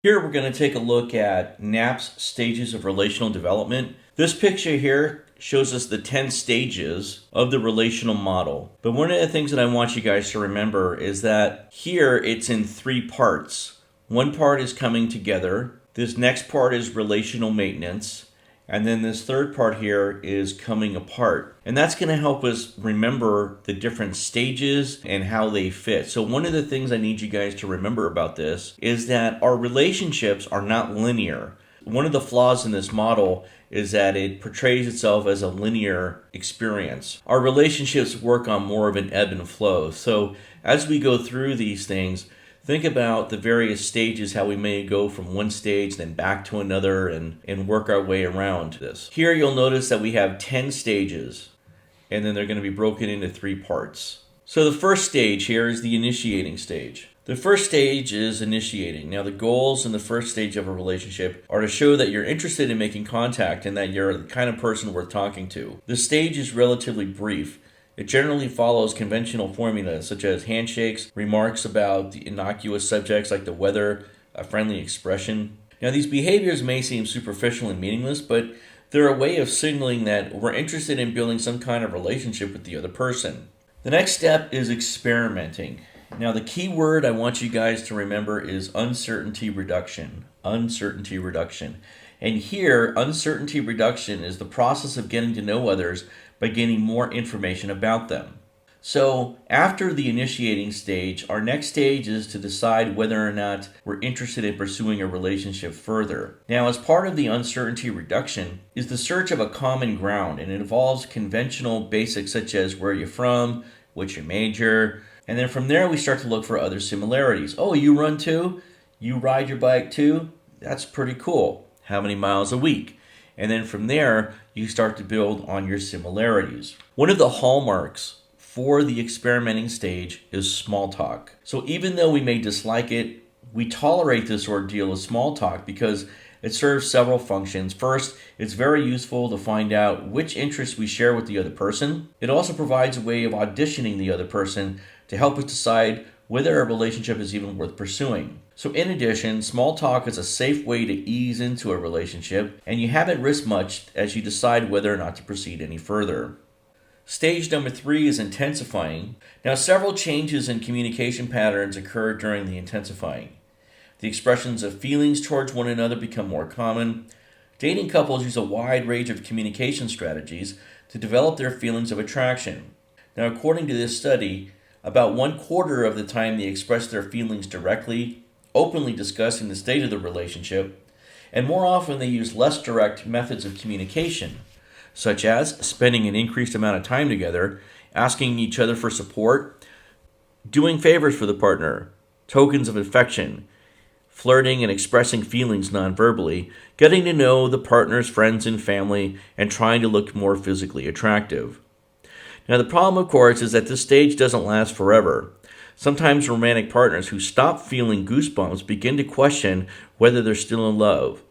Here we're going to take a look at Knapps' stages of relational development. This picture here shows us the 10 stages of the relational model. But one of the things that I want you guys to remember is that here it's in 3 parts. One part is coming together. This next part is relational maintenance. And then this third part here is coming apart. And that's going to help us remember the different stages and how they fit. So one of the things I need you guys to remember about this is that our relationships are not linear. One of the flaws in this model is that it portrays itself as a linear experience. Our relationships work on more of an ebb and flow. So as we go through these things, think about the various stages, how we may go from one stage, then back to another, and work our way around this. Here you'll notice that we have 10 stages, and then they're going to be broken into 3 parts. So the first stage here is the initiating stage. The first stage is initiating. Now the goals in the first stage of a relationship are to show that you're interested in making contact and that you're the kind of person worth talking to. The stage is relatively brief. It generally follows conventional formulas such as handshakes, remarks about the innocuous subjects like the weather, a friendly expression. Now these behaviors may seem superficial and meaningless, but they're a way of signaling that we're interested in building some kind of relationship with the other person. The next step is experimenting. Now the key word I want you guys to remember is uncertainty reduction. Uncertainty reduction. And here, uncertainty reduction is the process of getting to know others by gaining more information about them. So after the initiating stage, our next stage is to decide whether or not we're interested in pursuing a relationship further. Now, as part of the uncertainty reduction is the search of a common ground, and it involves conventional basics such as where you're from, what's your major, and then from there we start to look for other similarities. Oh, you run too? You ride your bike too? That's pretty cool. How many miles a week? And then from there, you start to build on your similarities. One of the hallmarks for the experimenting stage is small talk. So even though we may dislike it, we tolerate this ordeal of small talk because it serves several functions. First, it's very useful to find out which interests we share with the other person. It also provides a way of auditioning the other person to help us decide whether a relationship is even worth pursuing. So in addition, small talk is a safe way to ease into a relationship, and you haven't risked much as you decide whether or not to proceed any further. Stage number 3 is intensifying. Now, several changes in communication patterns occur during the intensifying. The expressions of feelings towards one another become more common. Dating couples use a wide range of communication strategies to develop their feelings of attraction. Now, according to this study, about 1/4 of the time they express their feelings directly, openly discussing the state of the relationship, and more often they use less direct methods of communication, such as spending an increased amount of time together, asking each other for support, doing favors for the partner, tokens of affection, flirting and expressing feelings non-verbally, getting to know the partner's friends and family, and trying to look more physically attractive. Now the problem, of course, is that this stage doesn't last forever. Sometimes romantic partners who stop feeling goosebumps begin to question whether they're still in love.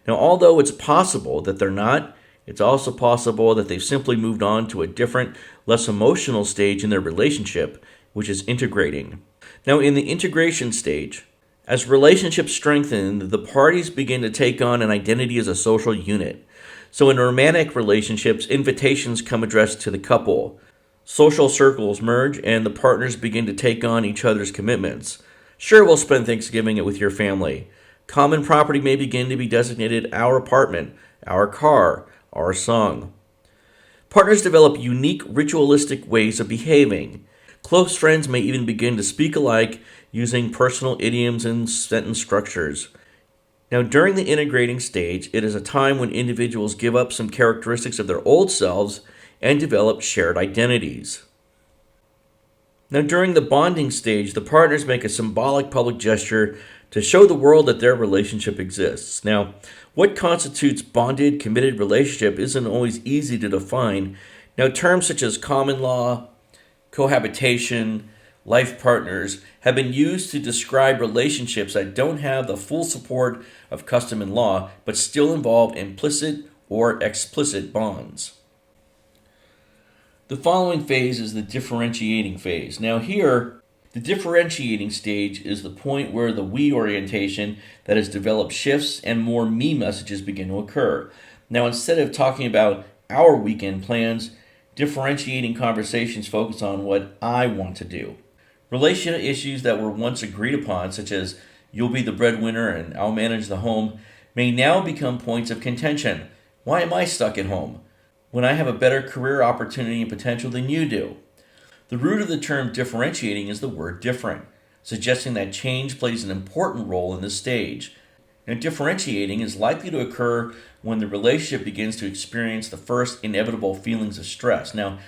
Now, although it's possible that they're not, it's also possible that they've simply moved on to a different, less emotional stage in their relationship, which is integrating. Now, in the integration stage, as relationships strengthen, the parties begin to take on an identity as a social unit. So in romantic relationships, invitations come addressed to the couple. Social circles merge and the partners begin to take on each other's commitments. Sure, we'll spend Thanksgiving with your family. Common property may begin to be designated our apartment, our car, our song. Partners develop unique ritualistic ways of behaving. Close friends may even begin to speak alike using personal idioms and sentence structures. Now, during the integrating stage, it is a time when individuals give up some characteristics of their old selves and develop shared identities. Now, during the bonding stage, the partners make a symbolic public gesture to show the world that their relationship exists. Now, what constitutes bonded, committed relationship isn't always easy to define. Now, terms such as common law, cohabitation, life partners have been used to describe relationships that don't have the full support of custom and law, but still involve implicit or explicit bonds. The following phase is the differentiating phase. Now here, The differentiating stage is the point where the we orientation that has developed shifts and more me messages begin to occur. Now, instead of talking about our weekend plans, differentiating conversations focus on what I want to do. Relational issues that were once agreed upon, such as you'll be the breadwinner and I'll manage the home, may now become points of contention. Why am I stuck at home when I have a better career opportunity and potential than you do? The root of the term differentiating is the word different, suggesting that change plays an important role in this stage. Now, differentiating is likely to occur when the relationship begins to experience the first inevitable feelings of stress. Now,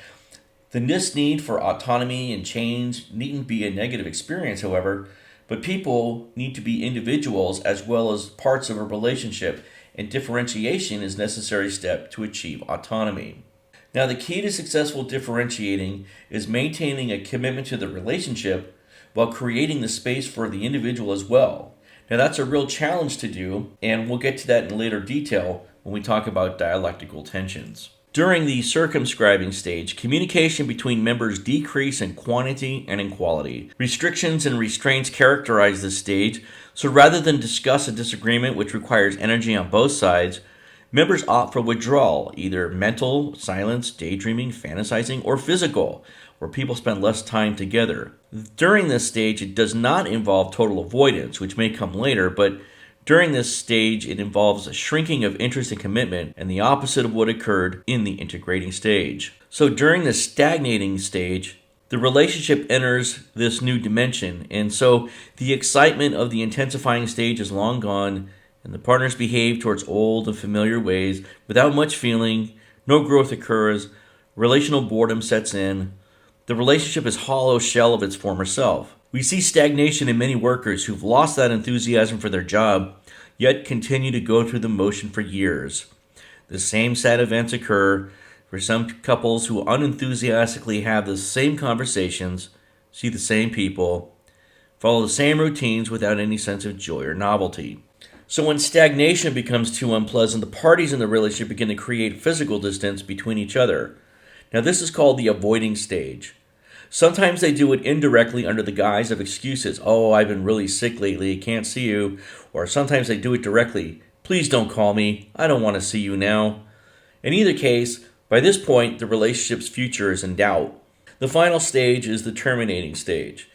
this need for autonomy and change needn't be a negative experience, however, but people need to be individuals as well as parts of a relationship, and differentiation is a necessary step to achieve autonomy. Now, the key to successful differentiating is maintaining a commitment to the relationship while creating the space for the individual as well. Now, that's a real challenge to do, and we'll get to that in later detail when we talk about dialectical tensions. During the circumscribing stage, communication between members decrease in quantity and in quality. Restrictions and restraints characterize this stage, so rather than discuss a disagreement which requires energy on both sides, members opt for withdrawal, either mental, silence, daydreaming, fantasizing, or physical, where people spend less time together. During this stage, it does not involve total avoidance, which may come later, but during this stage, it involves a shrinking of interest and commitment, and the opposite of what occurred in the integrating stage. So during the stagnating stage, the relationship enters this new dimension, and so the excitement of the intensifying stage is long gone, and the partners behave towards old and familiar ways without much feeling, no growth occurs, relational boredom sets in, the relationship is a hollow shell of its former self. We see stagnation in many workers who've lost that enthusiasm for their job, yet continue to go through the motion for years. The same sad events occur for some couples who unenthusiastically have the same conversations, see the same people, follow the same routines without any sense of joy or novelty. So when stagnation becomes too unpleasant, the parties in the relationship begin to create physical distance between each other. Now, this is called the avoiding stage. Sometimes they do it indirectly under the guise of excuses. Oh, I've been really sick lately, can't see you. Or sometimes they do it directly. Please don't call me. I don't want to see you now. In either case, by this point, the relationship's future is in doubt. The final stage is the terminating stage.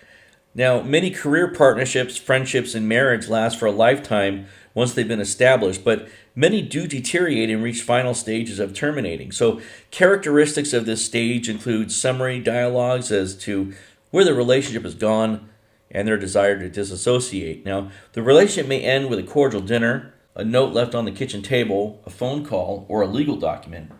Now, many career partnerships, friendships, and marriage last for a lifetime once they've been established, but many do deteriorate and reach final stages of terminating. So characteristics of this stage include summary dialogues as to where the relationship has gone and their desire to disassociate. Now, the relationship may end with a cordial dinner, a note left on the kitchen table, a phone call, or a legal document.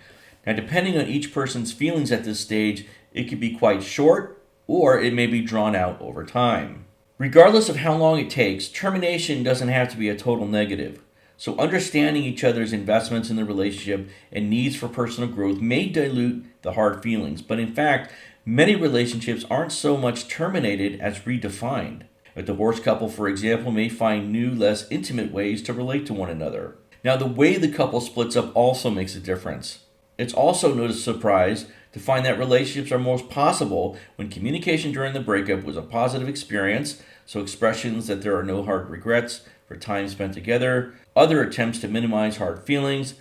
Now, depending on each person's feelings at this stage, it could be quite short, or it may be drawn out over time. Regardless of how long it takes, termination doesn't have to be a total negative. So understanding each other's investments in the relationship and needs for personal growth may dilute the hard feelings, but in fact, many relationships aren't so much terminated as redefined. A divorced couple, for example, may find new, less intimate ways to relate to one another. Now, the way the couple splits up also makes a difference. It's also no surprise to find that relationships are most possible when communication during the breakup was a positive experience, so expressions that there are no hard regrets for time spent together, other attempts to minimize hard feelings.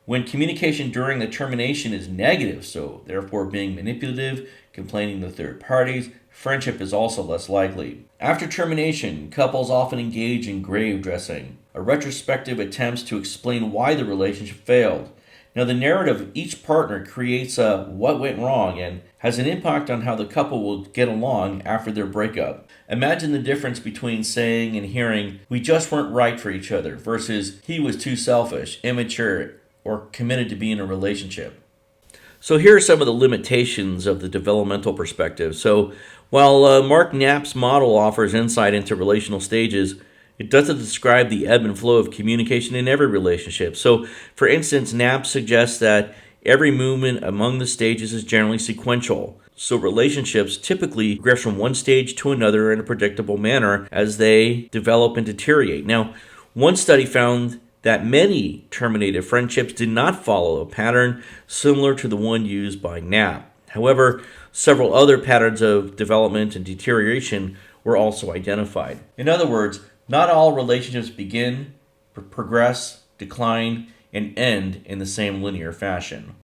When communication during the termination is negative, so therefore being manipulative, complaining to third parties, friendship is also less likely. After termination, couples often engage in grave dressing, a retrospective attempts to explain why the relationship failed. Now, the narrative of each partner creates a what went wrong and has an impact on how the couple will get along after their breakup. Imagine the difference between saying and hearing, we just weren't right for each other, versus he was too selfish, immature, or committed to be in a relationship. So here are some of the limitations of the developmental perspective. So while Mark Knapps' model offers insight into relational stages, it doesn't describe the ebb and flow of communication in every relationship. So, for instance, Knapps suggests that every movement among the stages is generally sequential. So relationships typically progress from one stage to another in a predictable manner as they develop and deteriorate. Now, one study found that many terminated friendships did not follow a pattern similar to the one used by Knapp. However, several other patterns of development and deterioration were also identified. In other words, not all relationships begin, progress, decline, and end in the same linear fashion.